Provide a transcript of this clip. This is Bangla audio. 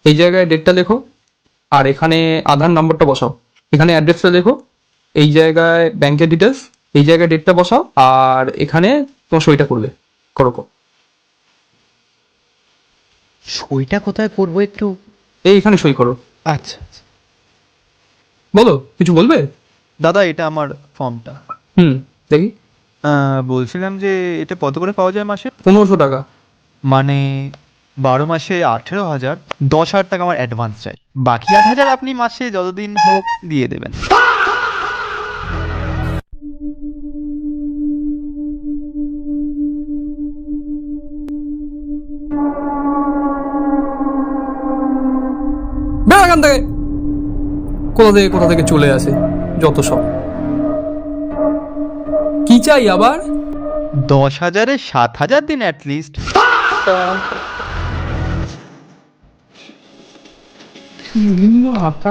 এই জায়গায় ডেটটা লেখো, আর এখানে আধার নম্বরটা বসাও, এখানে অ্যাড্রেসটা লেখো, এই জায়গায় ব্যাংকের ডিটেলস, এই জায়গায় ডেটটা বসাও, আর এখানে তোমার সইটা করবে। করো। সইটা কোথায় করবো একটু? এখানে সই করো। আচ্ছা আচ্ছা। বলো, কিছু বলবে? দাদা এটা আমার ফর্মটা। দেখি। বলছিলাম যে এটা কত করে পাওয়া যায় মাসে? 1500 টাকা। মানে 12 মাসে 18,000। 10,000 টাকা আমার অ্যাডভান্স চাই, বাকি 8,000 আপনি মাসে যতদিন হোক দিয়ে দেবেন। বেড়া এখান থেকে। কোথা থেকে চলে আসে যত সব। কি চাই আবার? 10,000-এ 7,000 দিন অ্যাটলিস্ট। হাতটা